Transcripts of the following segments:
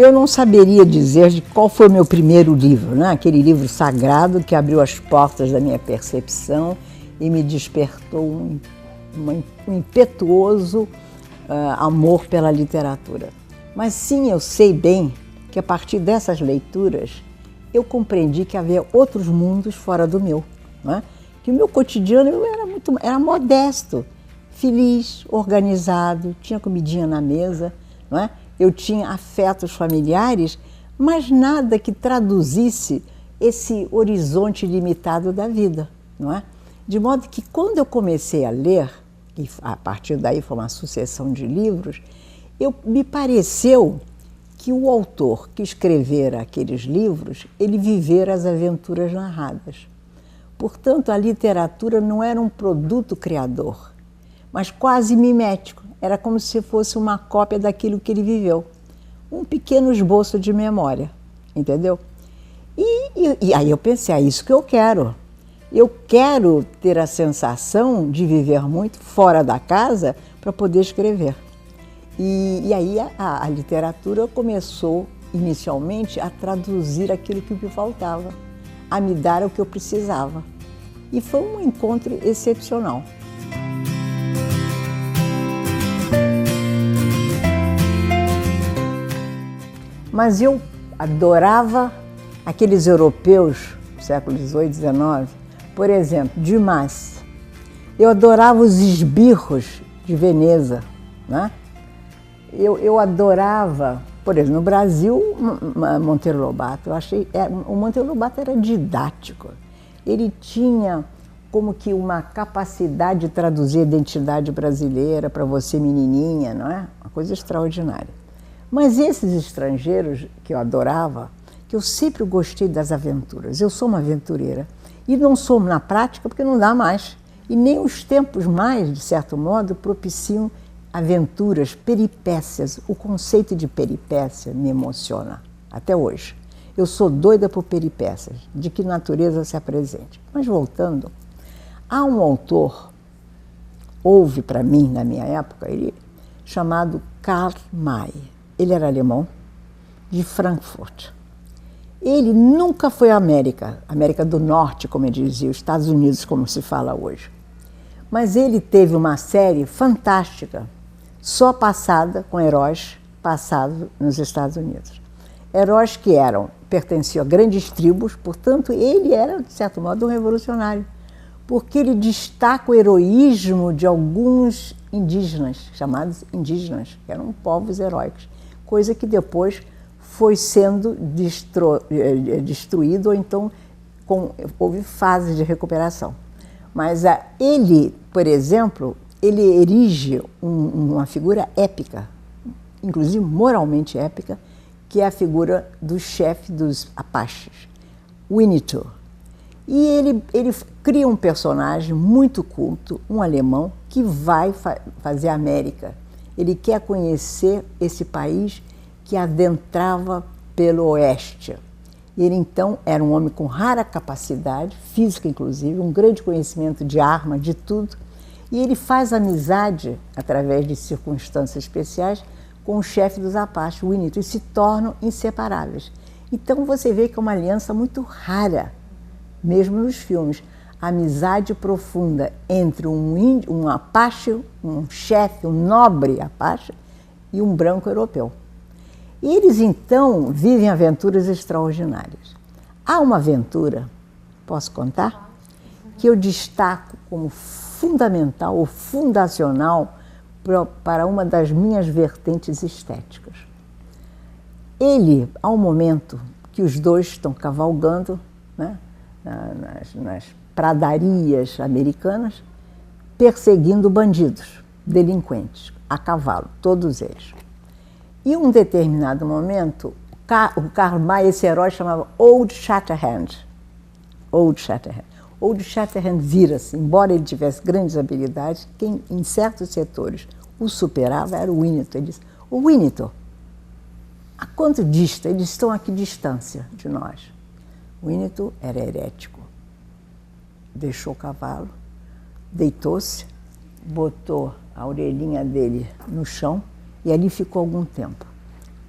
eu não saberia dizer de qual foi o meu primeiro livro, né? Aquele livro sagrado que abriu as portas da minha percepção e me despertou um impetuoso amor pela literatura. Mas sim, eu sei bem que a partir dessas leituras eu compreendi que havia outros mundos fora do meu, né? Que o meu cotidiano era modesto, feliz, organizado, tinha comidinha na mesa, não é? Eu tinha afetos familiares, mas nada que traduzisse esse horizonte limitado da vida, não é? De modo que quando eu comecei a ler, e a partir daí foi uma sucessão de livros, me pareceu que o autor que escrevera aqueles livros, ele vivera as aventuras narradas. Portanto, a literatura não era um produto criador, mas quase mimético. Era como se fosse uma cópia daquilo que ele viveu. Um pequeno esboço de memória, entendeu? E aí eu pensei, é isso que eu quero. Eu quero ter a sensação de viver muito fora da casa para poder escrever. E aí a literatura começou, inicialmente, a traduzir aquilo que me faltava, a me dar o que eu precisava. E foi um encontro excepcional. Mas eu adorava aqueles europeus do século XVIII, XIX, por exemplo, Dumas. Eu adorava os esbirros de Veneza, né? Eu adorava, por exemplo, no Brasil, Monteiro Lobato. O Monteiro Lobato era didático. Ele tinha como que uma capacidade de traduzir a identidade brasileira para você menininha, não é? Uma coisa extraordinária. Mas esses estrangeiros que eu adorava, que eu sempre gostei das aventuras. Eu sou uma aventureira. E não sou na prática porque não dá mais. E nem os tempos mais, de certo modo, propiciam aventuras, peripécias. O conceito de peripécia me emociona até hoje. Eu sou doida por peripécias, de que natureza se apresente. Mas voltando, há um autor, houve para mim na minha época, chamado Karl May. Ele era alemão, de Frankfurt. Ele nunca foi à América do Norte, como eu dizia, os Estados Unidos, como se fala hoje. Mas ele teve uma série fantástica, só passada com heróis passados nos Estados Unidos. Heróis que pertenciam a grandes tribos, portanto, ele era, de certo modo, um revolucionário, porque ele destaca o heroísmo de alguns indígenas, chamados indígenas, que eram povos heróicos, coisa que depois foi sendo destruído, ou então houve fases de recuperação. Mas ele, por exemplo, ele erige uma figura épica, inclusive moralmente épica, que é a figura do chefe dos Apaches, Winnetou. E ele cria um personagem muito culto, um alemão, que vai fazer a América. Ele quer conhecer esse país que adentrava pelo oeste. Ele, então, era um homem com rara capacidade, física inclusive, um grande conhecimento de arma, de tudo, e ele faz amizade, através de circunstâncias especiais, com o chefe dos Apaches, Winnetou, e se tornam inseparáveis. Então você vê que é uma aliança muito rara, mesmo nos filmes. A amizade profunda entre um Apache, um chefe, um nobre Apache, e um branco europeu. E eles, então, vivem aventuras extraordinárias. Há uma aventura, posso contar, que eu destaco como fundamental ou fundacional para uma das minhas vertentes estéticas. Há um momento que os dois estão cavalgando, né, nas pradarias americanas, perseguindo bandidos, delinquentes, a cavalo, todos eles. E em um determinado momento, o Karl May, esse herói, chamava Old Shatterhand. Old Shatterhand. Old Shatterhand vira-se, embora ele tivesse grandes habilidades, quem em certos setores o superava era o Winnetou. Ele disse, o Winnetou, a quanto dista? Eles estão a que distância de nós? O Winnetou era herético. Deixou o cavalo, deitou-se, botou a orelhinha dele no chão e ali ficou algum tempo.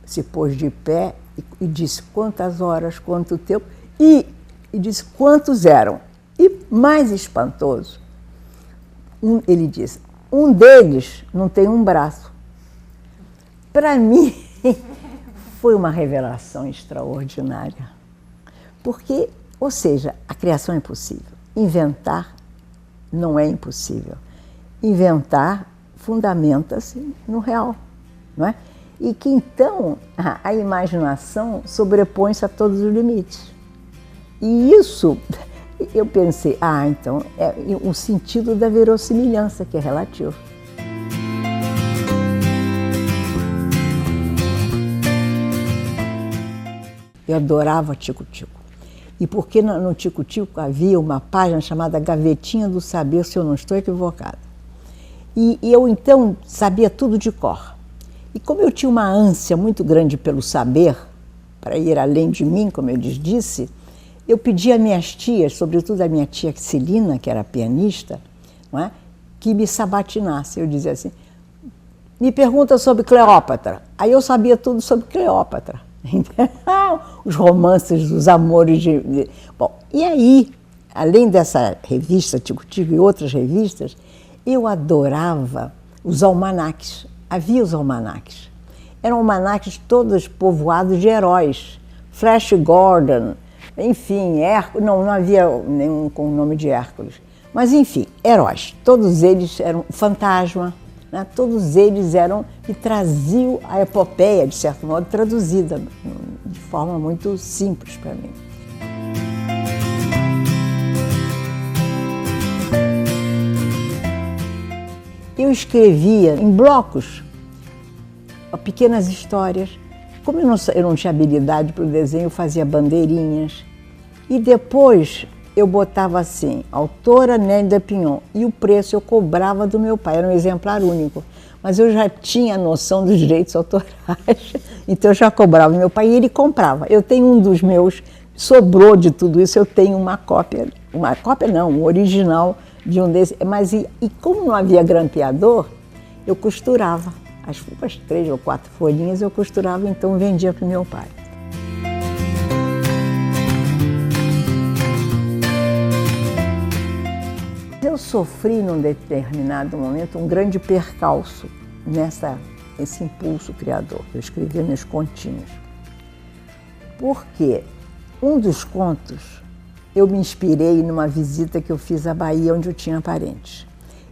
se pôs de pé e disse quantas horas, quanto tempo, e disse quantos eram. E mais espantoso, ele disse, um deles não tem um braço. Para mim, foi uma revelação extraordinária. Porque, ou seja, a criação é impossível. Inventar não é impossível. Inventar fundamenta-se no real, não é? E que então a imaginação sobrepõe-se a todos os limites. E isso, eu pensei, então é o sentido da verossimilhança, que é relativo. Eu adorava Tico-Tico. E porque no Tico-Tico havia uma página chamada Gavetinha do Saber, se eu não estou equivocada. E eu então sabia tudo de cor. E como eu tinha uma ânsia muito grande pelo saber, para ir além de mim, como eu lhes disse, eu pedi a minhas tias, sobretudo a minha tia Celina, que era pianista, não é? Que me sabatinasse. Eu dizia assim, me pergunta sobre Cleópatra. Aí eu sabia tudo sobre Cleópatra. Os romances, os amores de... Bom, e aí, além dessa revista Tico-Tico e outras revistas, eu adorava os almanaques. Havia os almanaques. Eram almanaques todos povoados de heróis. Flash Gordon, enfim, Hércules, não havia nenhum com o nome de Hércules. Mas, enfim, heróis. Todos eles eram fantasma. Né? Todos eles eram que traziam a epopeia, de certo modo, traduzida de forma muito simples para mim. Eu escrevia em blocos pequenas histórias. Como eu não tinha habilidade para o desenho, eu fazia bandeirinhas. E depois eu botava assim, autora Nélia Pinhon, e o preço eu cobrava do meu pai, era um exemplar único. Mas eu já tinha noção dos direitos autorais, então eu já cobrava do meu pai e ele comprava. Eu tenho um dos meus, sobrou de tudo isso, eu tenho uma cópia não, um original de um desses. Mas e como não havia grampeador, eu costurava. As 3 ou 4 folhinhas eu costurava, então vendia para o meu pai. Eu sofri, num determinado momento, um grande percalço nesse impulso criador. Eu escrevia meus continhos. Porque um dos contos, eu me inspirei numa visita que eu fiz à Bahia, onde eu tinha parentes.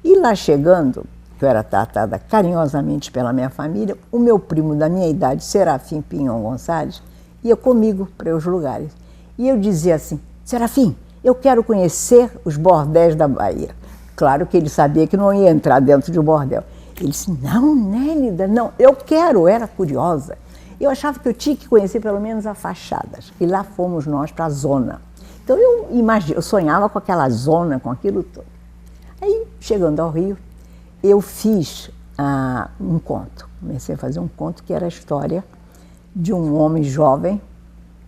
E lá chegando, que eu era tratada carinhosamente pela minha família, o meu primo da minha idade, Serafim Pinhon Gonçalves, ia comigo para os lugares. E eu dizia assim, Serafim, eu quero conhecer os bordéis da Bahia. Claro que ele sabia que não ia entrar dentro de um bordel. Ele disse, não, Nélida, não, eu era curiosa. Eu achava que eu tinha que conhecer pelo menos as fachadas. E lá fomos nós para a zona. Então eu sonhava com aquela zona, com aquilo todo. Aí, chegando ao Rio, eu fiz um conto. Comecei a fazer um conto que era a história de um homem jovem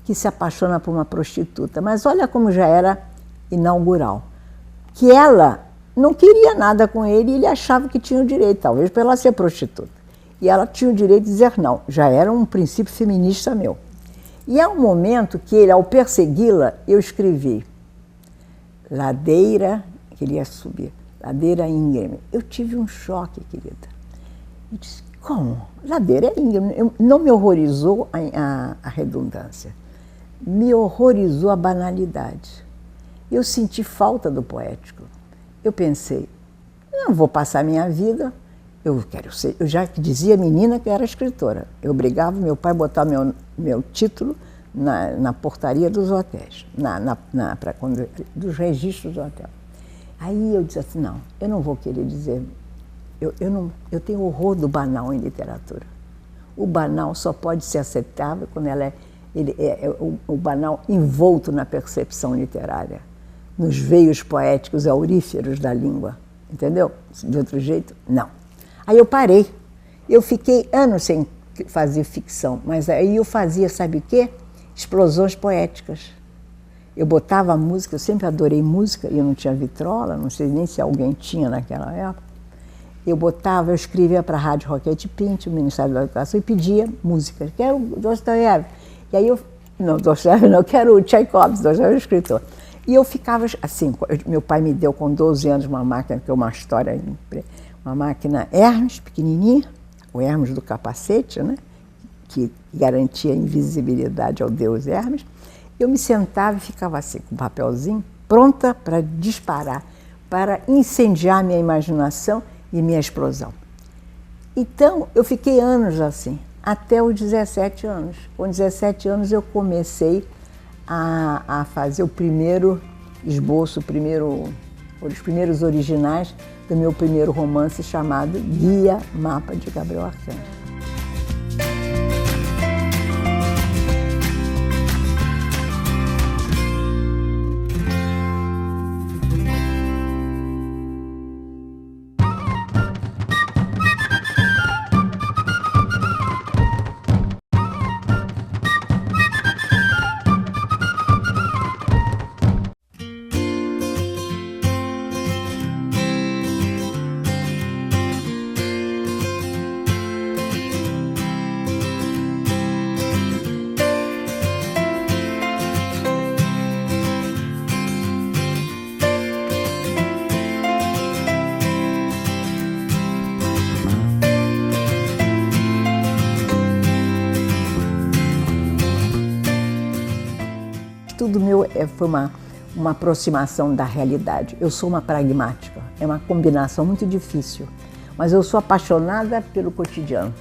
que se apaixona por uma prostituta. Mas olha como já era inaugural. Que ela não queria nada com ele e ele achava que tinha o direito, talvez por ela ser prostituta. E ela tinha o direito de dizer não. Já era um princípio feminista meu. E há um momento que ele, ao persegui-la, eu escrevi ladeira, queria subir, ladeira íngreme. Eu tive um choque, querida. Eu disse, como? Ladeira íngreme. Não me horrorizou a redundância. Me horrorizou a banalidade. Eu senti falta do poético. Eu pensei, não vou passar minha vida, eu já dizia menina que era escritora. Eu obrigava meu pai a botar meu título na portaria dos hotéis, dos registros do hotel. Aí eu disse assim, não, eu não vou querer dizer, eu tenho horror do banal em literatura. O banal só pode ser aceitável quando o banal envolto na percepção literária, nos veios poéticos auríferos da língua, entendeu? De outro jeito, não. Aí eu parei, eu fiquei anos sem fazer ficção, mas aí eu fazia, sabe o quê? Explosões poéticas. Eu botava a música, eu sempre adorei música, e eu não tinha vitrola, não sei nem se alguém tinha naquela época. eu escrevia para a Rádio Roquete Pinto, o Ministério da Educação, e pedia música. Quero Dostoiévski. E aí não, Dostoiévski não, quero Tchaikovsky, Dostoiévski era o escritor. E eu ficava assim, meu pai me deu com 12 anos uma máquina, que é uma história, uma máquina Hermes, pequenininha, o Hermes do capacete, né? Que garantia a invisibilidade ao deus Hermes. Eu me sentava e ficava assim, com um papelzinho, pronta para disparar, para incendiar minha imaginação e minha explosão. Então, eu fiquei anos assim, até os 17 anos. Com 17 anos eu comecei a fazer o primeiro esboço, os primeiros originais do meu primeiro romance chamado Guia Mapa de Gabriel Arcanjo. Tudo meu foi uma aproximação da realidade. Eu sou uma pragmática, é uma combinação muito difícil, mas eu sou apaixonada pelo cotidiano.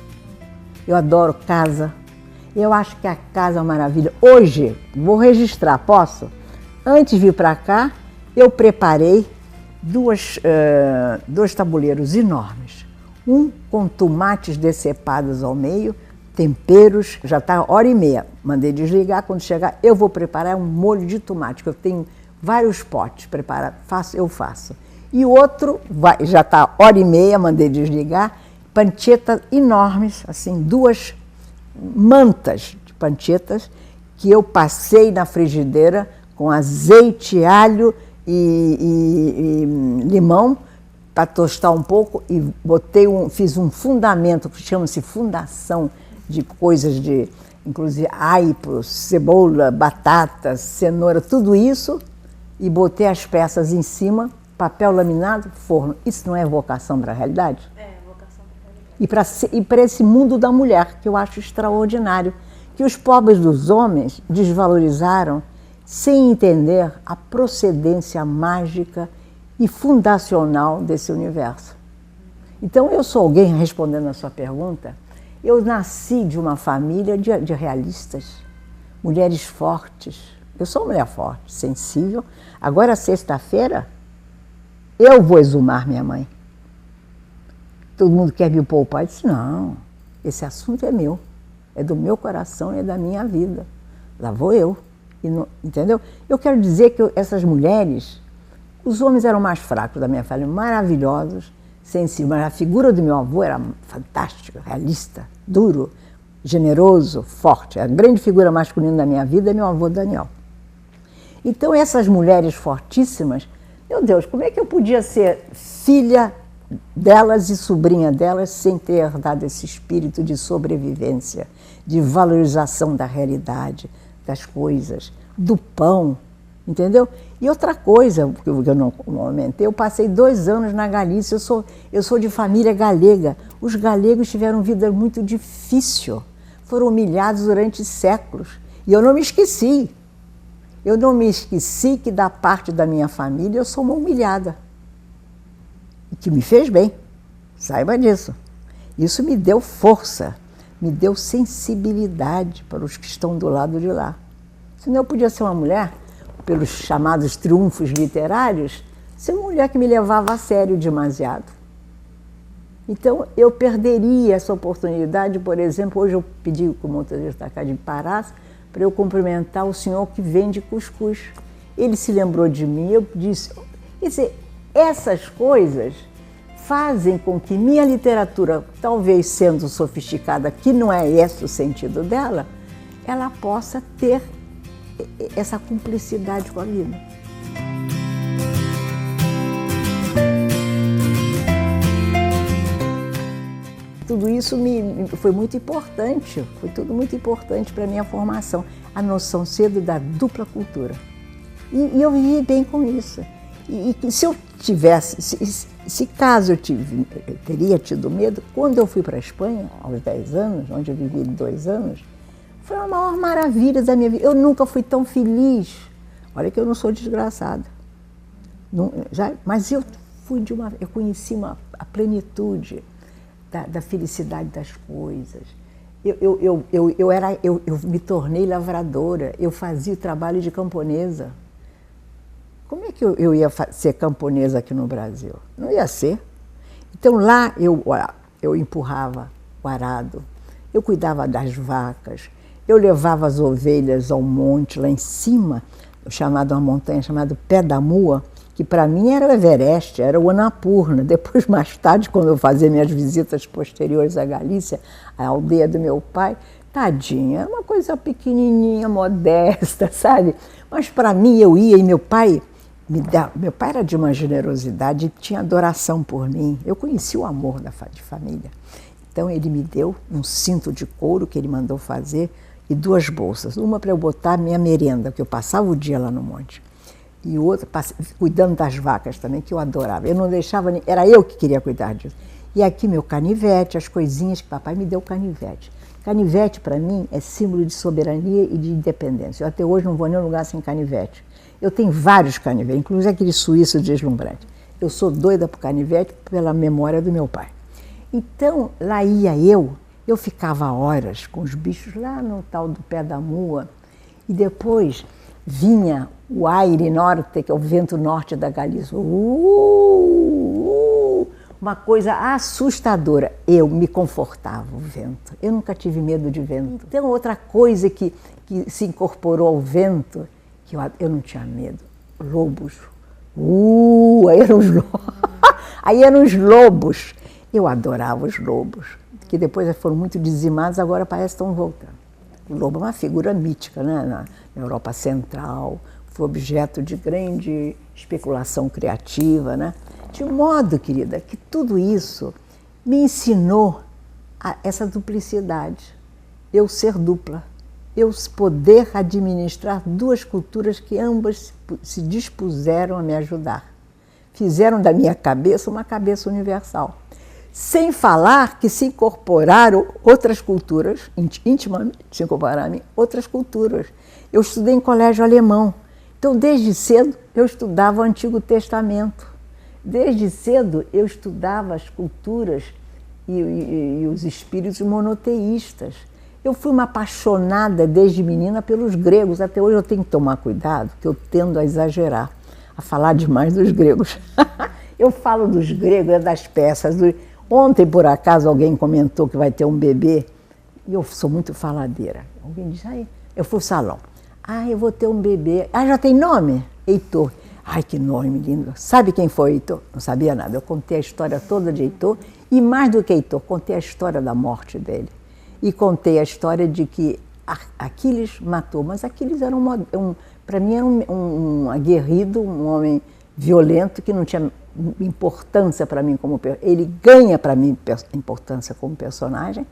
Eu adoro casa, eu acho que a casa é uma maravilha. Hoje, vou registrar, posso? Antes de vir para cá, eu preparei dois tabuleiros enormes. Um com tomates decepados ao meio, temperos, já está 1h30. Mandei desligar, quando chegar eu vou preparar um molho de tomate, que eu tenho vários potes preparados, eu faço. E o outro, já está 1h30, mandei desligar, pancetas enormes, assim, 2 mantas de pancetas que eu passei na frigideira com azeite, alho e limão para tostar um pouco e fiz um fundamento que chama-se fundação de coisas inclusive aipo, cebola, batata, cenoura, tudo isso, e botei as peças em cima, papel laminado, forno. Isso não é vocação para a realidade? É, vocação para a realidade. E para esse mundo da mulher, que eu acho extraordinário, que os pobres dos homens desvalorizaram sem entender a procedência mágica e fundacional desse universo. Então, eu sou alguém, respondendo a sua pergunta, eu nasci de uma família de realistas, mulheres fortes. Eu sou uma mulher forte, sensível. Agora, sexta-feira, eu vou exumar minha mãe. Todo mundo quer me poupar. Eu disse, não, esse assunto é meu, é do meu coração, é da minha vida. Lá vou eu. Entendeu? Eu quero dizer que essas mulheres, os homens eram mais fracos da minha família, maravilhosos, sensíveis, mas a figura do meu avô era fantástica, realista, duro, generoso, forte. A grande figura masculina da minha vida é meu avô Daniel. Então essas mulheres fortíssimas, meu Deus, como é que eu podia ser filha delas e sobrinha delas sem ter herdado esse espírito de sobrevivência, de valorização da realidade, das coisas, do pão, entendeu? E outra coisa, que eu não comentei, eu passei 2 anos na Galícia, eu sou de família galega. Os galegos tiveram vida muito difícil, foram humilhados durante séculos. E eu não me esqueci. Eu não me esqueci que da parte da minha família eu sou uma humilhada. E que me fez bem, saiba disso. Isso me deu força, me deu sensibilidade para os que estão do lado de lá. Senão eu podia ser uma mulher, pelos chamados triunfos literários, ser uma mulher que me levava a sério demasiado. Então, eu perderia essa oportunidade, por exemplo, hoje eu pedi com o motorista da casa de Parás para eu cumprimentar o senhor que vende cuscuz. Ele se lembrou de mim, eu disse... Quer dizer, essas coisas fazem com que minha literatura, talvez sendo sofisticada, que não é esse o sentido dela, ela possa ter essa cumplicidade com a vida. tudo isso foi muito importante, foi tudo muito importante para a minha formação. A noção cedo da dupla cultura. E eu vivi bem com isso. E se eu tivesse, se caso eu teria tido medo, quando eu fui para a Espanha, aos 10 anos, onde eu vivi 2 anos, foi a maior maravilha da minha vida. Eu nunca fui tão feliz. Olha que eu não sou desgraçada. Mas eu conheci a plenitude da felicidade das coisas. Eu me tornei lavradora, eu fazia o trabalho de camponesa. Como é que eu ia ser camponesa aqui no Brasil? Não ia ser. Então lá eu empurrava o arado, eu cuidava das vacas, eu levava as ovelhas ao monte lá em cima, uma montanha chamada Pé da Mua, que para mim era o Everest, era o Annapurna. Depois, mais tarde, quando eu fazia minhas visitas posteriores à Galícia, à aldeia do meu pai, tadinha, era uma coisa pequenininha, modesta, sabe? Mas para mim eu ia e meu pai era de uma generosidade, tinha adoração por mim. Eu conheci o amor de família. Então ele me deu um cinto de couro que ele mandou fazer e 2 bolsas. Uma para eu botar minha merenda, que eu passava o dia lá no monte. E outra, cuidando das vacas também, que eu adorava. Eu não deixava, era eu que queria cuidar disso. E aqui meu canivete, as coisinhas que papai me deu canivete. Canivete, para mim, é símbolo de soberania e de independência. Eu até hoje não vou em nenhum lugar sem canivete. Eu tenho vários canivetes, inclusive aquele suíço deslumbrante. Eu sou doida por canivete pela memória do meu pai. Então, lá ia eu ficava horas com os bichos lá no tal do Pé da Mua, e depois vinha o aire norte, que é o vento norte da Galícia. Uma coisa assustadora. Eu me confortava, o vento. Eu nunca tive medo de vento. Então, outra coisa que se incorporou ao vento, que eu não tinha medo, lobos. Aí eram os lobos. Eu adorava os lobos, que depois foram muito dizimados, agora parece que estão voltando. O lobo é uma figura mítica, né? Na Europa Central, foi objeto de grande especulação criativa, né? De modo, querida, que tudo isso me ensinou essa duplicidade, eu ser dupla, eu poder administrar 2 culturas que ambas se dispuseram a me ajudar. Fizeram da minha cabeça uma cabeça universal. Sem falar que se incorporaram outras culturas, intimamente se incorporaram a mim, outras culturas. Eu estudei em colégio alemão, então desde cedo eu estudava o Antigo Testamento. Desde cedo eu estudava as culturas e os espíritos monoteístas. Eu fui uma apaixonada desde menina pelos gregos, até hoje eu tenho que tomar cuidado, que eu tendo a exagerar, a falar demais dos gregos. Eu falo dos gregos, das peças. Ontem, por acaso, alguém comentou que vai ter um bebê, e eu sou muito faladeira. Alguém disse, eu fui ao salão. Eu vou ter um bebê. Já tem nome? Heitor. Ai, que nome lindo. Sabe quem foi Heitor? Não sabia nada. Eu contei a história toda de Heitor, e mais do que Heitor, contei a história da morte dele. E contei a história de que Aquiles matou, mas Aquiles era para mim era um aguerrido, um homem violento que não tinha importância para mim como ele ganha para mim importância como personagem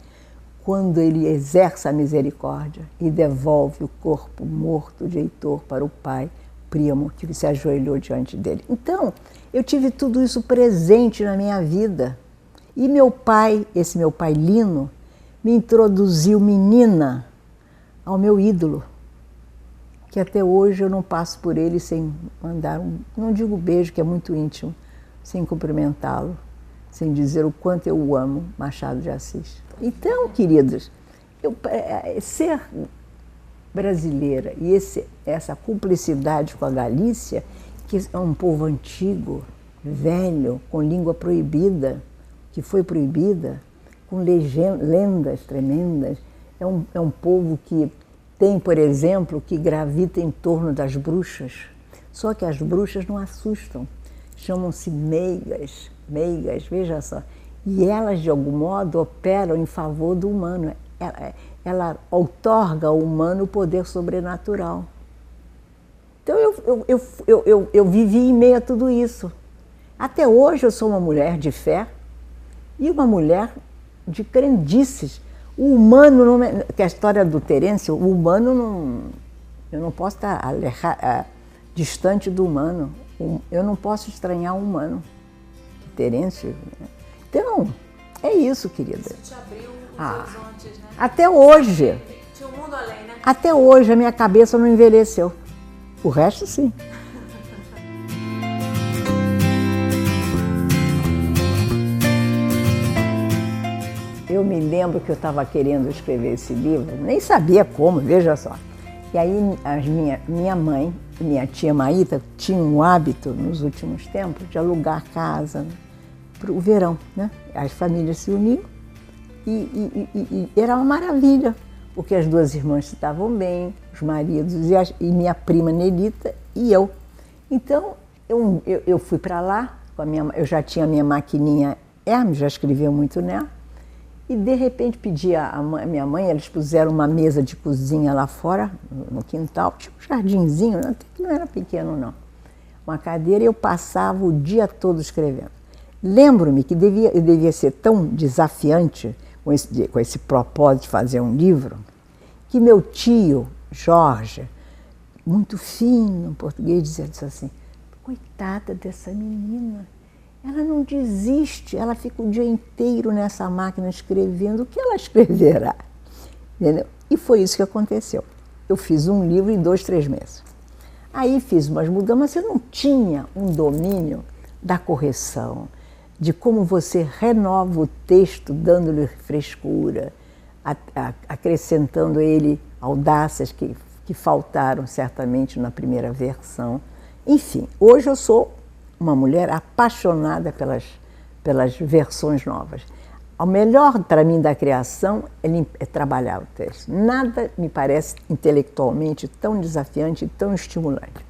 quando ele exerce a misericórdia e devolve o corpo morto de Heitor para o pai Príamo, que se ajoelhou diante dele. Então, eu tive tudo isso presente na minha vida. E meu pai, esse meu pai Lino, me introduziu menina ao meu ídolo, que até hoje eu não passo por ele sem mandar não digo beijo, que é muito íntimo, sem cumprimentá-lo, sem dizer o quanto eu o amo, Machado de Assis. Então, queridos, ser brasileira e essa cumplicidade com a Galícia, que é um povo antigo, velho, com língua proibida, que foi proibida, com lendas tremendas, é um povo que tem, por exemplo, que gravita em torno das bruxas, só que as bruxas não assustam. Chamam-se meigas, veja só. E elas, de algum modo, operam em favor do humano. Ela outorga ao humano o poder sobrenatural. Então, eu vivi em meio a tudo isso. Até hoje eu sou uma mulher de fé e uma mulher de crendices. O humano, não é, que é a história do Terêncio, o humano não... Eu não posso estar distante do humano. Eu não posso estranhar o humano. Terêncio. Né? Então, é isso, querida. Isso te abriu os horizontes, né? Até hoje. Tinha um mundo além, né? Até hoje a minha cabeça não envelheceu. O resto, sim. Eu me lembro que eu estava querendo escrever esse livro, nem sabia como, veja só. E aí minha mãe, minha tia Maíta, tinham o hábito, nos últimos tempos, de alugar casa para o verão, né? As famílias se uniam e era uma maravilha, porque as duas irmãs estavam bem, os maridos e minha prima Nelita e eu. Então, eu fui para lá, eu já tinha a minha maquininha Hermes, já escrevia muito nela, e de repente pedi a minha mãe, eles puseram uma mesa de cozinha lá fora, no quintal, tinha um jardinzinho, até que não era pequeno não, uma cadeira, e eu passava o dia todo escrevendo. Lembro-me que eu devia ser tão desafiante com esse propósito de fazer um livro, que meu tio, Jorge, muito fino em português, dizia assim, coitada dessa menina, ela não desiste, ela fica o dia inteiro nessa máquina escrevendo, o que ela escreverá? Entendeu? E foi isso que aconteceu. Eu fiz um livro em 2, 3 meses. Aí fiz umas mudanças, mas eu não tinha um domínio da correção, de como você renova o texto, dando-lhe frescura, acrescentando a ele audácias que faltaram certamente na primeira versão. Enfim, hoje eu sou uma mulher apaixonada pelas versões novas. O melhor para mim da criação é trabalhar o texto. Nada me parece intelectualmente tão desafiante e tão estimulante.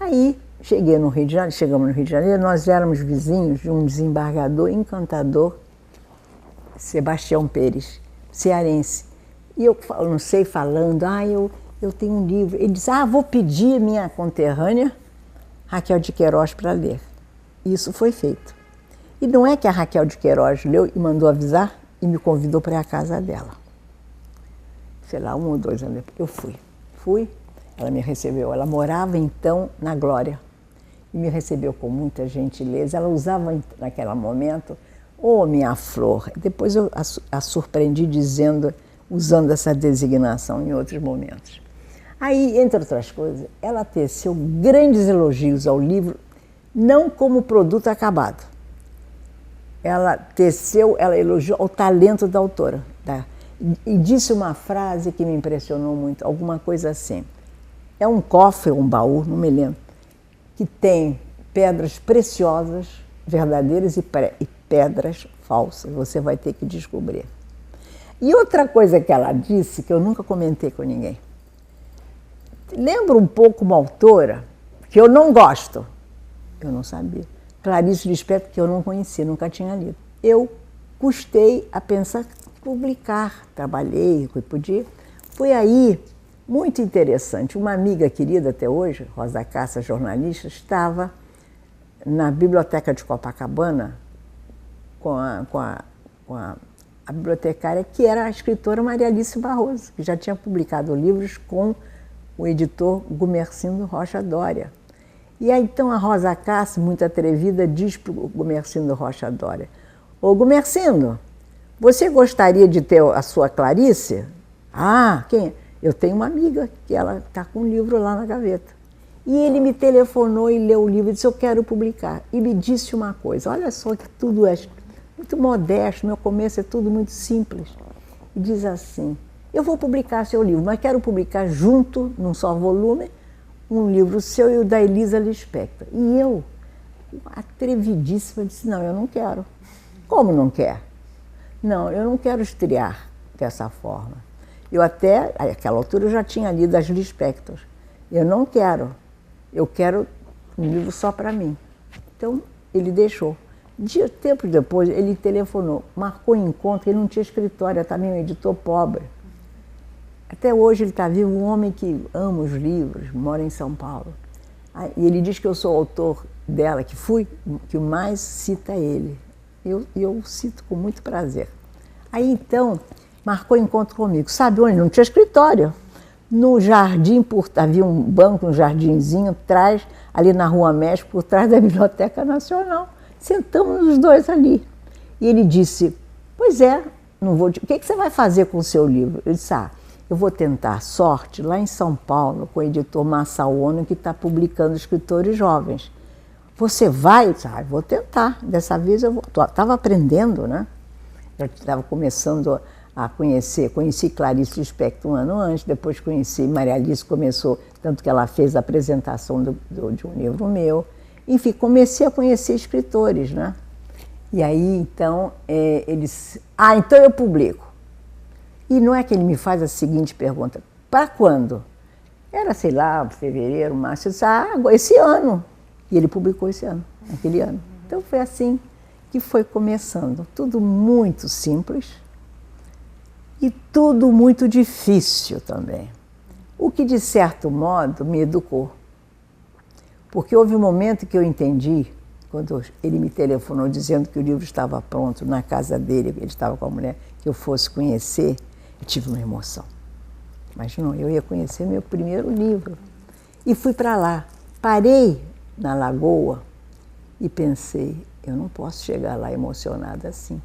Aí chegamos no Rio de Janeiro, nós éramos vizinhos de um desembargador encantador, Sebastião Pérez, cearense. E eu não sei, falando, eu tenho um livro. Ele diz, vou pedir minha conterrânea, Raquel de Queiroz, para ler. Isso foi feito. E não é que a Raquel de Queiroz leu e mandou avisar e me convidou para ir à casa dela. Sei lá, 1 ou 2 anos depois. Eu fui, ela me recebeu. Ela morava então na Glória e me recebeu com muita gentileza. Ela usava naquele momento, minha flor. Depois eu a surpreendi usando essa designação em outros momentos. Aí, entre outras coisas, ela teceu grandes elogios ao livro, não como produto acabado. Ela elogiou o talento da autora. E disse uma frase que me impressionou muito, alguma coisa assim. É um cofre, um baú, não me lembro, que tem pedras preciosas, verdadeiras e pedras falsas. Você vai ter que descobrir. E outra coisa que ela disse, que eu nunca comentei com ninguém. Lembro um pouco uma autora que eu não gosto. Eu não sabia. Clarice Lispector, que eu não conhecia, nunca tinha lido. Eu custei a pensar em publicar, trabalhei, o que podia. Foi aí, muito interessante, uma amiga querida até hoje, Rosa Cássia, jornalista, estava na biblioteca de Copacabana com a bibliotecária, que era a escritora Maria Alice Barroso, que já tinha publicado livros com o editor Gumercindo Rocha Dória. E aí, então, a Rosa Cássia, muito atrevida, diz para o Gumercindo Rocha Dória, ô Gumercindo, você gostaria de ter a sua Clarice? Quem? Eu tenho uma amiga que ela está com um livro lá na gaveta. E ele me telefonou e leu o livro e disse, eu quero publicar. E me disse uma coisa, olha só que tudo é muito modesto, meu começo é tudo muito simples. E diz assim, eu vou publicar seu livro, mas quero publicar junto, num só volume, um livro seu e o da Elisa Lispector. E eu, atrevidíssima, disse, não, eu não quero. Como não quer? Não, eu não quero estrear dessa forma. Eu até, naquela altura, eu já tinha lido as Lispector. Eu não quero. Eu quero um livro só para mim. Então, ele deixou. Tempo depois, ele telefonou, marcou um encontro, ele não tinha escritório, era também um editor pobre. Até hoje ele está vivo, um homem que ama os livros, mora em São Paulo. E ele diz que eu sou o autor dela, que o mais cita ele. Eu cito com muito prazer. Aí então, marcou encontro comigo. Sabe onde? Não tinha escritório. No jardim, havia um banco, um jardinzinho atrás, ali na Rua México, por trás da Biblioteca Nacional. Sentamos os dois ali. E ele disse, pois é, não vou, o que você vai fazer com o seu livro? Eu disse, eu vou tentar sorte lá em São Paulo, com o editor Masao Ono, que está publicando escritores jovens. Você vai? Eu disse, vou tentar. Dessa vez eu estava aprendendo, né? Eu estava começando a conheci Clarice Lispector um ano antes, depois conheci Maria Alice, começou, tanto que ela fez a apresentação de um livro meu. Enfim, comecei a conhecer escritores, né? E aí, então, eles... então eu publico. E não é que ele me faz a seguinte pergunta, para quando? Era, sei lá, fevereiro, março, eu disse, esse ano. E ele publicou esse ano, aquele ano. Então foi assim que foi começando. Tudo muito simples e tudo muito difícil também. O que, de certo modo, me educou. Porque houve um momento que eu entendi, quando ele me telefonou dizendo que o livro estava pronto na casa dele, ele estava com a mulher, que eu fosse conhecer, eu tive uma emoção. Mas não, eu ia conhecer meu primeiro livro. E fui para lá. Parei na Lagoa e pensei, eu não posso chegar lá emocionada assim,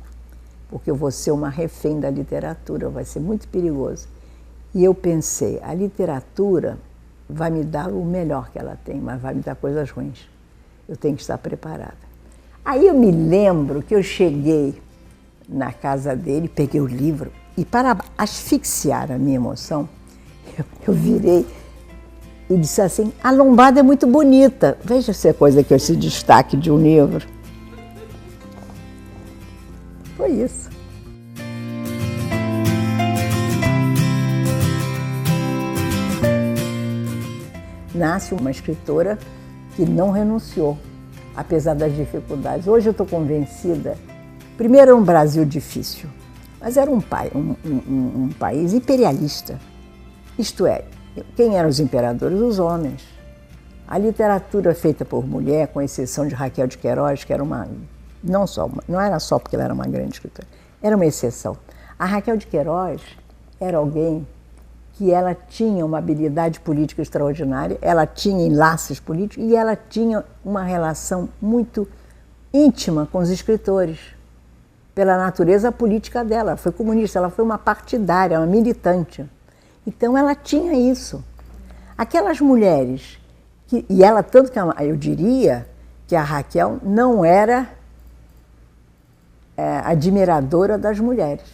porque eu vou ser uma refém da literatura, vai ser muito perigoso. E eu pensei, a literatura vai me dar o melhor que ela tem, mas vai me dar coisas ruins. Eu tenho que estar preparada. Aí eu me lembro que eu cheguei na casa dele, peguei o livro e, para asfixiar a minha emoção, eu virei e disse assim, a lombada é muito bonita. Veja se é coisa que esse destaque de um livro. Foi isso. Nasce uma escritora que não renunciou, apesar das dificuldades. Hoje eu estou convencida, primeiro era um Brasil difícil, mas era um país imperialista. Isto é, quem eram os imperadores? Os homens. A literatura feita por mulher, com exceção de Raquel de Queiroz, que era não era só porque ela era uma grande escritora, era uma exceção. A Raquel de Queiroz era alguém que ela tinha uma habilidade política extraordinária, ela tinha enlaces políticos e ela tinha uma relação muito íntima com os escritores, pela natureza política dela. Ela foi comunista, ela foi uma partidária, uma militante. Então ela tinha isso. Aquelas mulheres, e ela, tanto que eu diria que a Raquel não era admiradora das mulheres.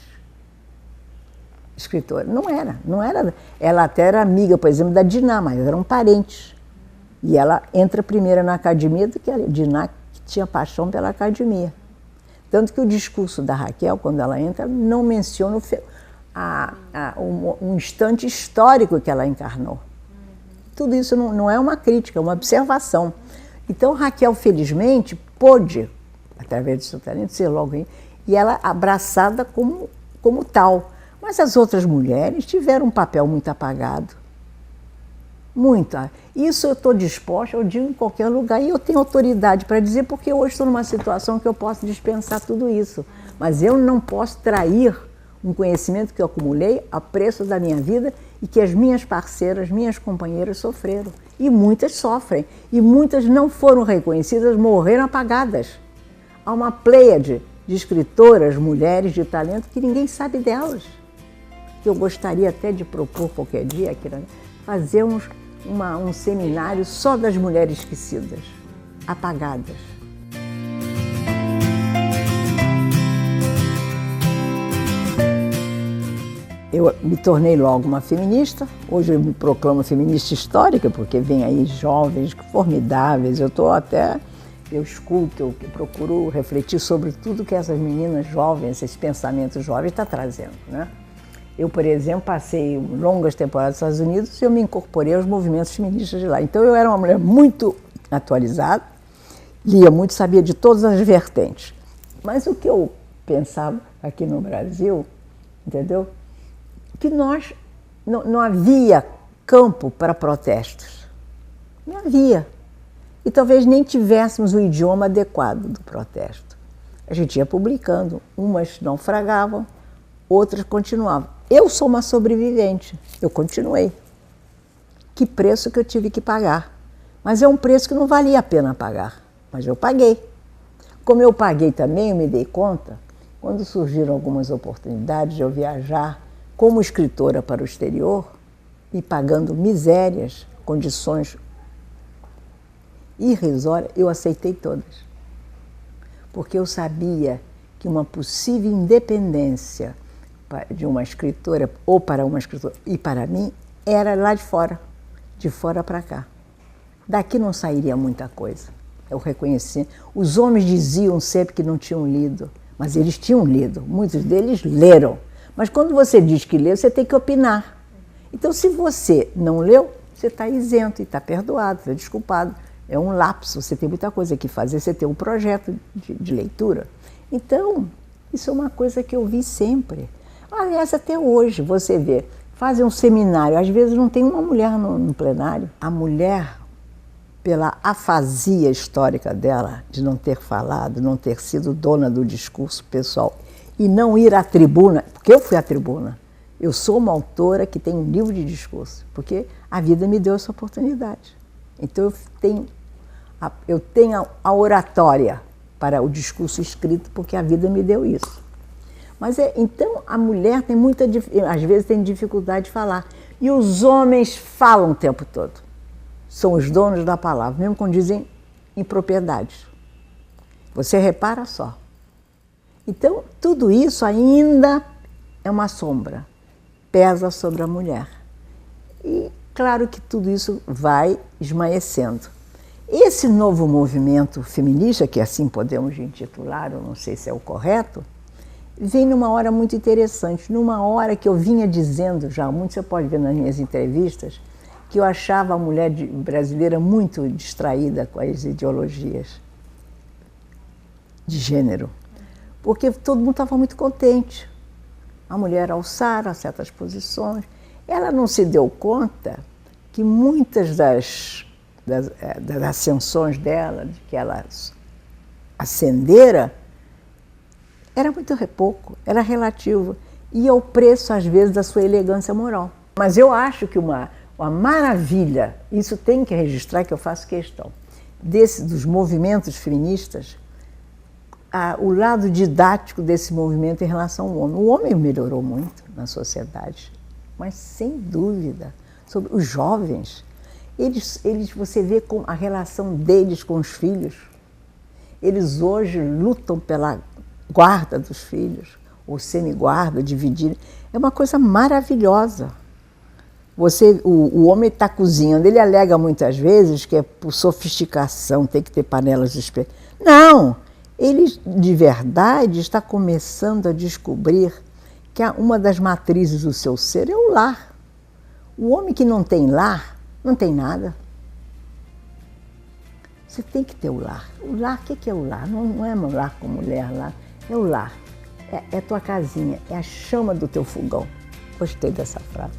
Escritora, não era. Ela até era amiga, por exemplo, da Diná, mas eram parentes. E ela entra primeiro na academia do que a Diná, que tinha paixão pela academia. Tanto que o discurso da Raquel, quando ela entra, não menciona um instante histórico que ela encarnou. Tudo isso não é uma crítica, é uma observação. Então, Raquel, felizmente, pôde, através do seu talento, ser logo aí, e ela abraçada como tal. Mas as outras mulheres tiveram um papel muito apagado. Muito. Isso eu estou disposta, eu digo em qualquer lugar, e eu tenho autoridade para dizer, porque hoje estou numa situação que eu posso dispensar tudo isso. Mas eu não posso trair um conhecimento que eu acumulei a preço da minha vida e que as minhas parceiras, minhas companheiras sofreram. E muitas sofrem. E muitas não foram reconhecidas, morreram apagadas. Há uma pleiade de escritoras, mulheres de talento, que ninguém sabe delas. Que eu gostaria até de propor qualquer dia, aqui, fazermos um seminário só das mulheres esquecidas, apagadas. Eu me tornei logo uma feminista. Hoje eu me proclamo feminista histórica, porque vem aí jovens formidáveis. Eu escuto, eu procuro refletir sobre tudo que essas meninas jovens, esses pensamentos jovens estão trazendo, né? Eu, por exemplo, passei longas temporadas nos Estados Unidos e eu me incorporei aos movimentos feministas de lá. Então eu era uma mulher muito atualizada, lia muito, sabia de todas as vertentes. Mas o que eu pensava aqui no Brasil, entendeu? Que nós não havia campo para protestos. Não havia. E talvez nem tivéssemos o idioma adequado do protesto. A gente ia publicando, umas naufragavam, outras continuavam. Eu sou uma sobrevivente, eu continuei. Que preço que eu tive que pagar. Mas é um preço que não valia a pena pagar, mas eu paguei. Como eu paguei também, eu me dei conta, quando surgiram algumas oportunidades de eu viajar como escritora para o exterior e pagando misérias, condições irrisórias, eu aceitei todas. Porque eu sabia que uma possível independência de uma escritora, ou para uma escritora, e para mim, era lá de fora para cá. Daqui não sairia muita coisa, eu reconheci. Os homens diziam sempre que não tinham lido, mas eles tinham lido, muitos deles leram. Mas quando você diz que leu, você tem que opinar. Então, se você não leu, você está isento e está perdoado, está desculpado. É um lapso, você tem muita coisa que fazer, você tem um projeto de leitura. Então, isso é uma coisa que eu vi sempre. Aliás, até hoje, você vê, fazem um seminário, às vezes não tem uma mulher no plenário. A mulher, pela afasia histórica dela, de não ter falado, não ter sido dona do discurso pessoal, e não ir à tribuna, porque eu fui à tribuna. Eu sou uma autora que tem um livro de discurso, porque a vida me deu essa oportunidade. Então eu tenho a oratória para o discurso escrito, porque a vida me deu isso. Mas então a mulher tem às vezes tem dificuldade de falar. E os homens falam o tempo todo. São os donos da palavra, mesmo quando dizem impropriedades. Você repara só. Então, tudo isso ainda é uma sombra, pesa sobre a mulher. E claro que tudo isso vai esmaecendo. Esse novo movimento feminista, que assim podemos intitular, eu não sei se é o correto, vem numa hora muito interessante, numa hora que eu vinha dizendo já, muito você pode ver nas minhas entrevistas, que eu achava a mulher brasileira muito distraída com as ideologias de gênero, porque todo mundo estava muito contente. A mulher alçara certas posições. Ela não se deu conta que muitas das ascensões dela, de que ela ascendera, era muito pouco, era relativo. E ao preço, às vezes, da sua elegância moral. Mas eu acho que uma maravilha, isso tem que registrar, que eu faço questão, dos movimentos feministas, o lado didático desse movimento em relação ao homem. O homem melhorou muito na sociedade, mas sem dúvida, sobre os jovens, você vê com a relação deles com os filhos. Eles hoje lutam pela guarda dos filhos, ou semi-guarda, dividir. É uma coisa maravilhosa. O homem está cozinhando, ele alega muitas vezes que é por sofisticação, tem que ter panelas de espeto. Não! Ele, de verdade, está começando a descobrir que uma das matrizes do seu ser é o lar. O homem que não tem lar, não tem nada. Você tem que ter o lar. O lar, o que é o lar? Não é um lar com mulher lá, é o lar. É tua casinha, é a chama do teu fogão. Gostei dessa frase.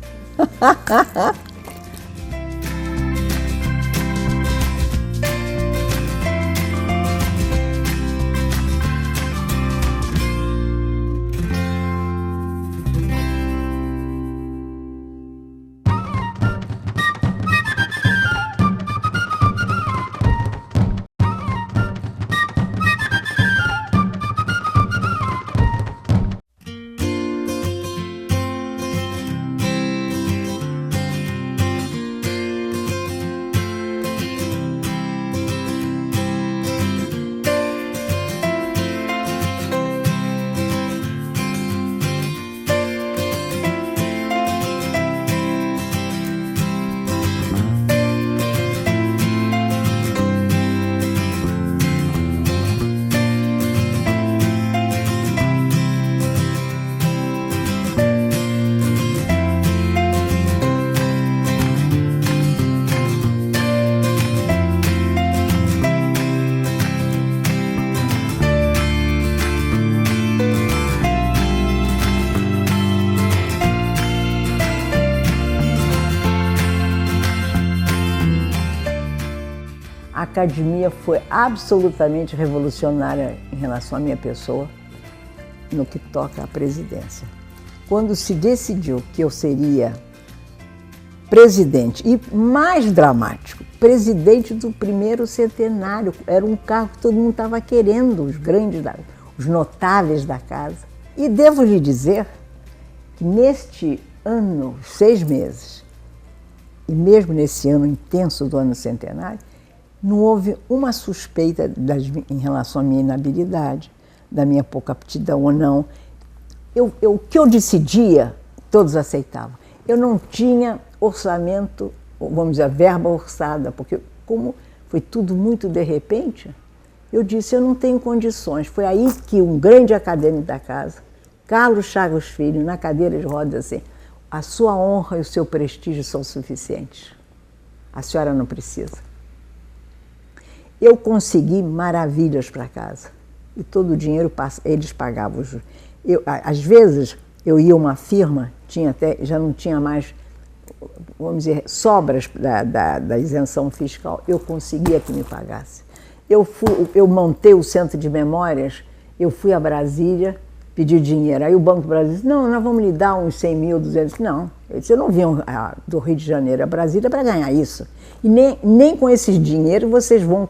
A academia foi absolutamente revolucionária em relação à minha pessoa, no que toca à presidência. quando se decidiu que eu seria presidente, e mais dramático, presidente do primeiro centenário, era um cargo que todo mundo estava querendo, os notáveis da casa. E devo lhe dizer que neste ano, 6 meses, e mesmo nesse ano intenso do ano centenário, não houve uma suspeita em relação à minha inabilidade, da minha pouca aptidão ou não. O que eu decidia, todos aceitavam. Eu não tinha orçamento, vamos dizer, verba orçada, porque como foi tudo muito de repente, eu disse, eu não tenho condições. Foi aí que um grande acadêmico da casa, Carlos Chagas Filho, na cadeira de rodas, assim, a sua honra e o seu prestígio são suficientes. A senhora não precisa. Eu consegui maravilhas para casa. E todo o dinheiro eles pagavam os juros. Às vezes, eu ia a uma firma, já não tinha mais, vamos dizer, sobras da isenção fiscal, eu conseguia que me pagasse. Eu montei o centro de memórias, eu fui a Brasília pedir dinheiro. Aí o Banco do Brasil disse, não, nós vamos lhe dar uns 100 mil, 200. Não, eu disse, eu não vim do Rio de Janeiro a Brasília para ganhar isso. E nem com esses dinheiros vocês vão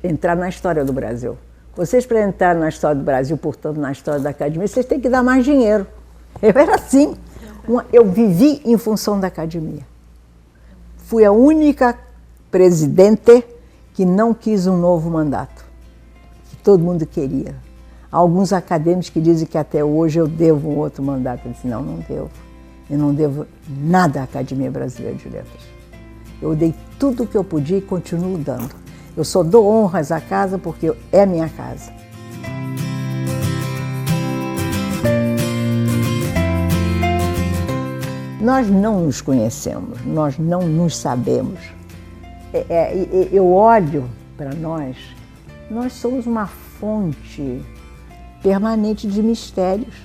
entrar na história do Brasil. Vocês, para entrar na história do Brasil, portanto, na história da academia, vocês têm que dar mais dinheiro. Eu era assim. Eu vivi em função da academia. Fui a única presidente que não quis um novo mandato, que todo mundo queria. Há alguns acadêmicos que dizem que até hoje eu devo um outro mandato. Eu disse, não, não devo. Eu não devo nada à Academia Brasileira de Letras. Eu dei tudo o que eu podia e continuo dando. Eu só dou honras à casa porque é minha casa. Nós não nos conhecemos, nós não nos sabemos. Eu olho para nós somos uma fonte permanente de mistérios.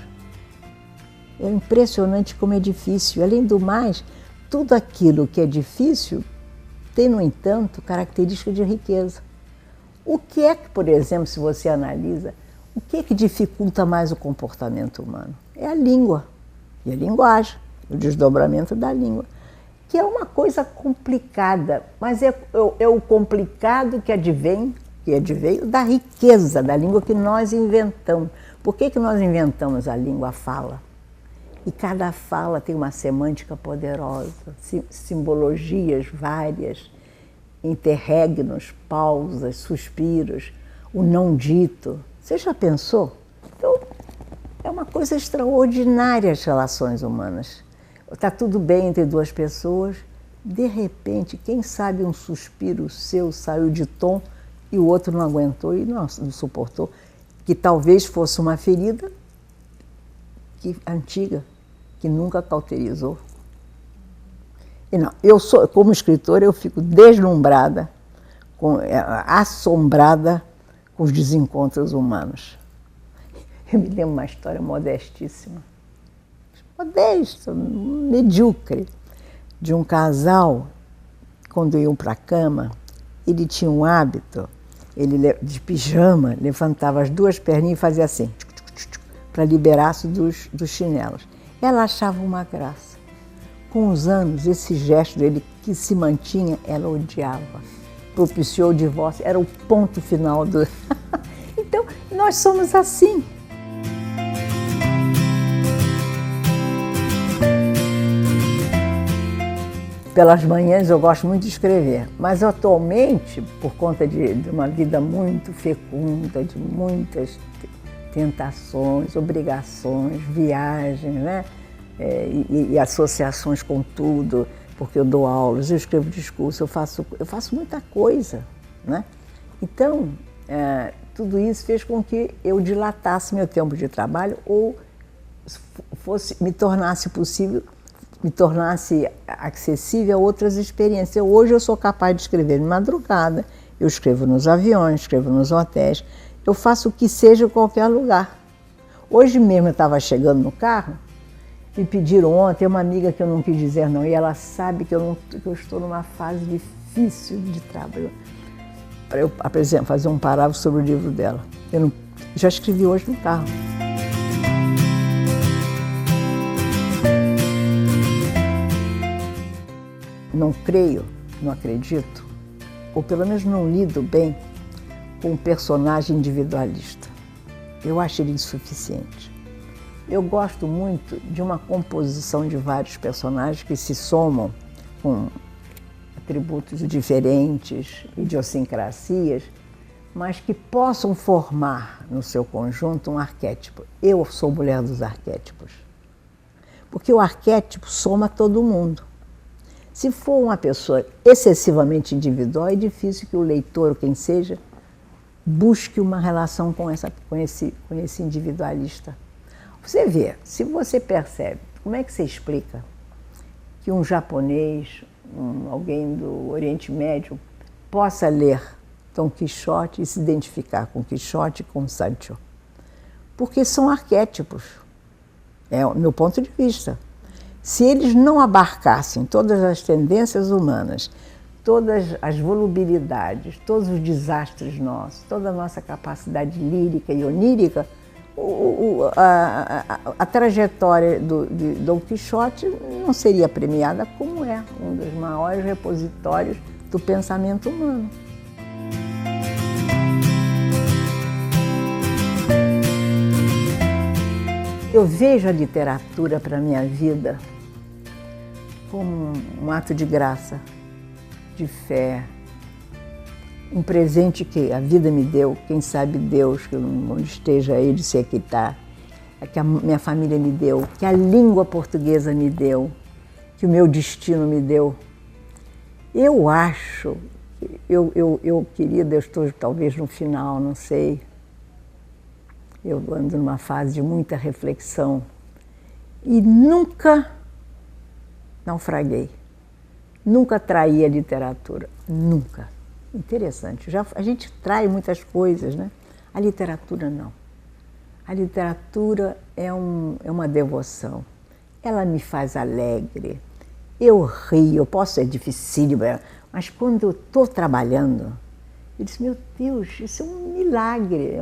É impressionante como é difícil. Além do mais, tudo aquilo que é difícil tem, no entanto, característica de riqueza. O que é que, por exemplo, se você analisa, o que é que dificulta mais o comportamento humano? É a língua e a linguagem, o desdobramento da língua, que é uma coisa complicada, mas é o complicado que advém da riqueza da língua que nós inventamos. Por que nós inventamos a língua, a fala? E cada fala tem uma semântica poderosa, simbologias várias, interregnos, pausas, suspiros, o não dito. Você já pensou? Então, é uma coisa extraordinária as relações humanas. Está tudo bem entre duas pessoas, de repente, quem sabe um suspiro seu saiu de tom e o outro não aguentou e não suportou, que talvez fosse uma ferida antiga, que nunca cauterizou. E não, como escritora, eu fico deslumbrada, assombrada com os desencontros humanos. Eu me lembro uma história modestíssima, modesta, medíocre, de um casal, quando iam para a cama, ele tinha um hábito, ele de pijama, levantava as duas perninhas e fazia assim, para liberar-se dos chinelos. Ela achava uma graça. Com os anos, esse gesto dele que se mantinha, ela odiava. Propiciou o divórcio, era o ponto final do... Então, nós somos assim. Pelas manhãs eu gosto muito de escrever, mas atualmente, por conta de uma vida muito fecunda, de muitas tentações, obrigações, viagens, né? E associações com tudo, porque eu dou aulas, eu escrevo discurso, eu faço muita coisa, né? Então, tudo isso fez com que eu dilatasse meu tempo de trabalho ou me tornasse possível, me tornasse acessível a outras experiências. Hoje eu sou capaz de escrever de madrugada, eu escrevo nos aviões, escrevo nos hotéis, eu faço o que seja em qualquer lugar. Hoje mesmo eu estava chegando no carro, me pediram ontem, uma amiga que eu não quis dizer não, e ela sabe que eu estou numa fase difícil de trabalho, para eu, por exemplo, fazer um parágrafo sobre o livro dela. Já escrevi hoje no carro. não creio, não acredito, ou pelo menos não lido bem com um personagem individualista. Eu acho ele insuficiente. Eu gosto muito de uma composição de vários personagens que se somam com atributos diferentes, idiosincrasias, mas que possam formar no seu conjunto um arquétipo. Eu sou mulher dos arquétipos. Porque o arquétipo soma todo mundo. Se for uma pessoa excessivamente individual, é difícil que o leitor, ou quem seja, busque uma relação com esse individualista. Você vê, se você percebe, como é que você explica que um japonês, alguém do Oriente Médio, possa ler Dom Quixote e se identificar com Quixote e com Sancho? Porque são arquétipos, é o meu ponto de vista. Se eles não abarcassem todas as tendências humanas, todas as volubilidades, todos os desastres nossos, toda a nossa capacidade lírica e onírica, a trajetória de Dom Quixote não seria premiada como é um dos maiores repositórios do pensamento humano. Eu vejo a literatura para a minha vida como um ato de graça, de fé, um presente que a vida me deu, quem sabe Deus, que onde esteja Ele, se aqui está, que a minha família me deu, que a língua portuguesa me deu, que o meu destino me deu. Eu acho, eu queria, eu estou talvez no final, não sei, eu ando numa fase de muita reflexão e nunca naufraguei, nunca traí a literatura, nunca. Interessante, a gente trai muitas coisas, né? A literatura não. A literatura é uma devoção, ela me faz alegre, eu rio, eu posso ser dificílimo, mas quando eu estou trabalhando, eu disse, meu Deus, isso é um milagre,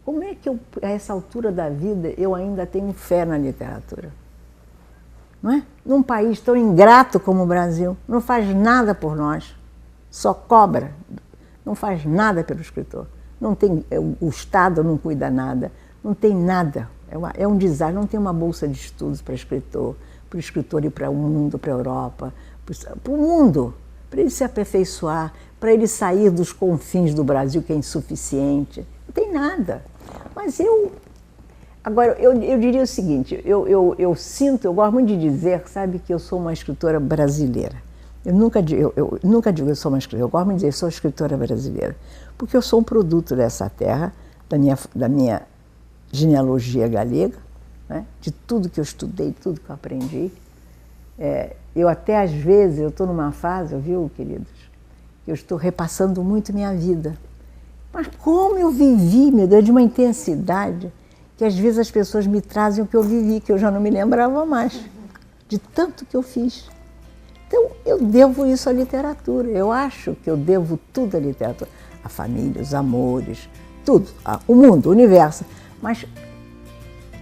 como é que a essa altura da vida eu ainda tenho fé na literatura? Não é? Num país tão ingrato como o Brasil, não faz nada por nós, só cobra, não faz nada pelo escritor. Não tem, o Estado não cuida nada, não tem nada, é um desastre, não tem uma bolsa de estudos para o escritor ir para o mundo, para a Europa, para o mundo, para ele se aperfeiçoar, para ele sair dos confins do Brasil, que é insuficiente, não tem nada. Mas agora, eu diria o seguinte, eu sinto, eu gosto muito de dizer, sabe, que eu sou uma escritora brasileira. Eu nunca digo que eu sou uma escritora, eu gosto de dizer que sou escritora brasileira, porque eu sou um produto dessa terra, da minha genealogia galega, né? De tudo que eu estudei, tudo que eu aprendi. Eu até, às vezes, eu estou numa fase, viu, queridos, que eu estou repassando muito minha vida. Mas como eu vivi, meu Deus, de uma intensidade, que às vezes as pessoas me trazem o que eu vivi, que eu já não me lembrava mais, de tanto que eu fiz. Então, eu devo isso à literatura. Eu acho que eu devo tudo à literatura. A família, os amores, tudo. O mundo, o universo. Mas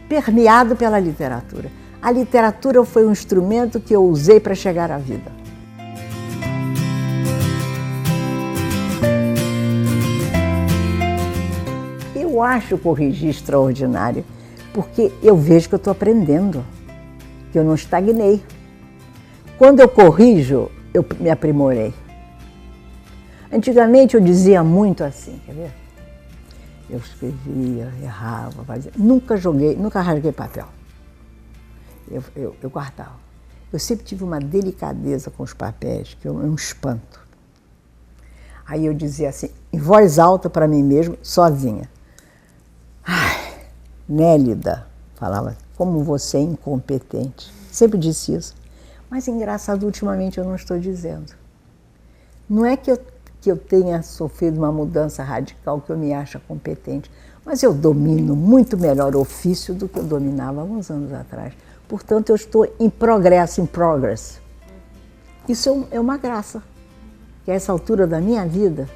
permeado pela literatura. A literatura foi um instrumento que eu usei para chegar à vida. Eu acho corrigir extraordinário, porque eu vejo que eu estou aprendendo, que eu não estagnei. Quando eu corrijo, eu me aprimorei. Antigamente eu dizia muito assim, quer ver? Eu escrevia, errava, fazia. Nunca rasguei papel. Eu guardava. Eu sempre tive uma delicadeza com os papéis, que é um espanto. Aí eu dizia assim, em voz alta para mim mesmo, sozinha. Ai, Nélida, falava, como você é incompetente. Sempre disse isso. Mas, engraçado, ultimamente eu não estou dizendo. Não é que eu tenha sofrido uma mudança radical, que eu me acho competente, mas eu domino muito melhor o ofício do que eu dominava há uns anos atrás. Portanto, eu estou em progress. Isso é uma graça, que a essa altura da minha vida,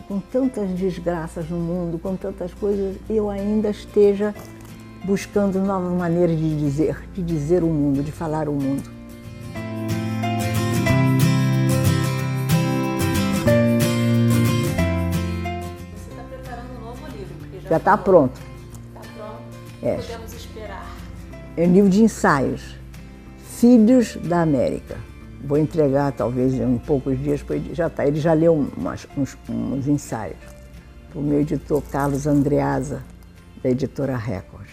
com tantas desgraças no mundo, com tantas coisas, eu ainda esteja buscando novas maneiras de dizer o mundo, de falar o mundo. Já está pronto. Tá pronto? É. Podemos esperar. É um livro de ensaios. Filhos da América. Vou entregar talvez em poucos dias, porque já está. Ele já leu uns ensaios. Para o meu editor Carlos Andreasa, da editora Record.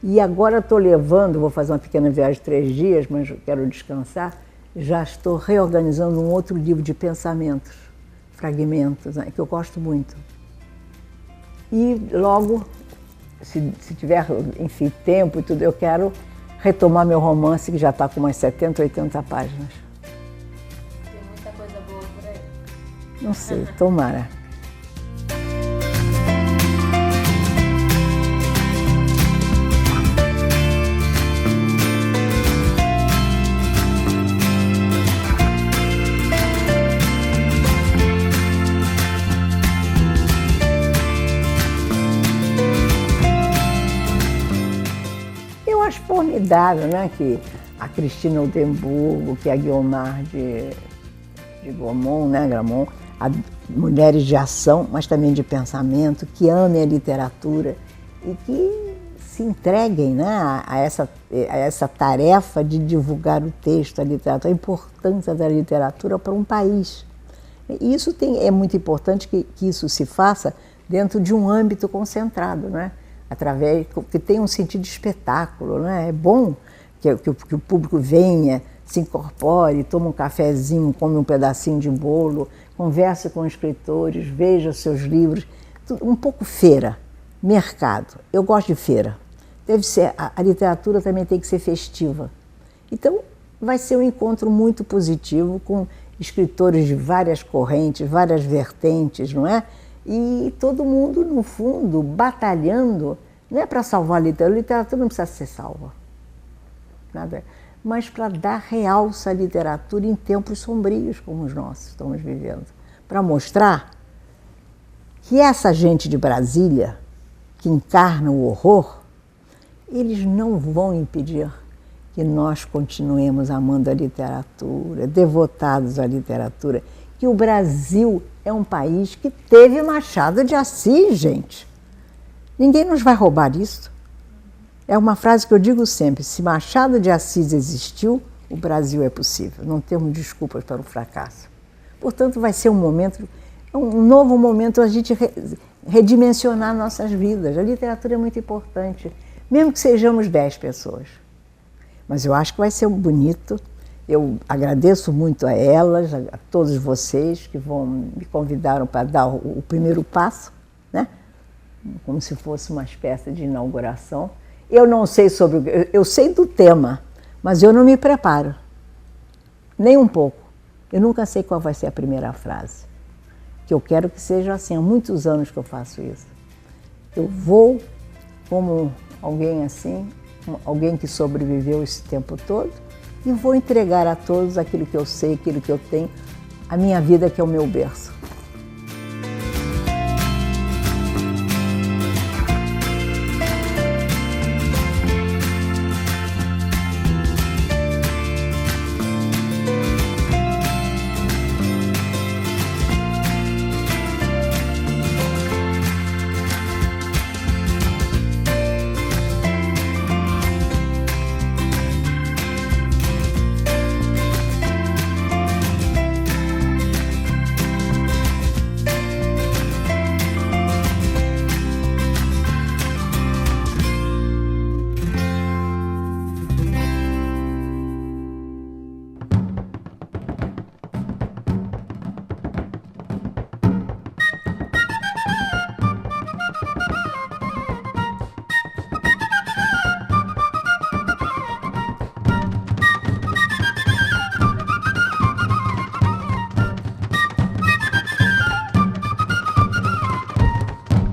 E agora estou levando, vou fazer uma pequena viagem de 3 dias, mas quero descansar. Já estou reorganizando um outro livro de pensamentos, fragmentos, né, que eu gosto muito. E logo, se tiver, enfim, tempo e tudo, eu quero retomar meu romance, que já está com umas 70, 80 páginas. Tem muita coisa boa por aí. Não sei, tomara. Eu acho formidável, né, que a Cristina Oldenburgo, que a Guiomar de Gomont, né, Gramont, mulheres de ação, mas também de pensamento, que amem a literatura e que se entreguem, né, a essa tarefa de divulgar o texto, a literatura, a importância da literatura para um país. E isso é muito importante que isso se faça dentro de um âmbito concentrado, né? Que tem um sentido de espetáculo, né? É bom que o público venha, se incorpore, tome um cafezinho, come um pedacinho de bolo, converse com escritores, veja os seus livros, um pouco feira, mercado. Eu gosto de feira. Deve ser, a literatura também tem que ser festiva. Então, vai ser um encontro muito positivo com escritores de várias correntes, várias vertentes, não é? E todo mundo, no fundo, batalhando, não é para salvar a literatura não precisa ser salva, nada, mas para dar realce à literatura em tempos sombrios como os nossos estamos vivendo, para mostrar que essa gente de Brasília, que encarna o horror, eles não vão impedir que nós continuemos amando a literatura, devotados à literatura, que o Brasil é um país que teve Machado de Assis, gente. Ninguém nos vai roubar isso. É uma frase que eu digo sempre, se Machado de Assis existiu, o Brasil é possível. Não temos desculpas para o fracasso. Portanto, vai ser um novo momento a gente redimensionar nossas vidas. A literatura é muito importante, mesmo que sejamos 10 pessoas. Mas eu acho que vai ser bonito. Eu agradeço muito a elas, a todos vocês que me convidaram para dar o primeiro passo, né? Como se fosse uma espécie de inauguração. Eu não sei eu sei do tema, mas eu não me preparo, nem um pouco. Eu nunca sei qual vai ser a primeira frase, que eu quero que seja assim, há muitos anos que eu faço isso. Eu vou como alguém assim, alguém que sobreviveu esse tempo todo, e vou entregar a todos aquilo que eu sei, aquilo que eu tenho, a minha vida que é o meu berço.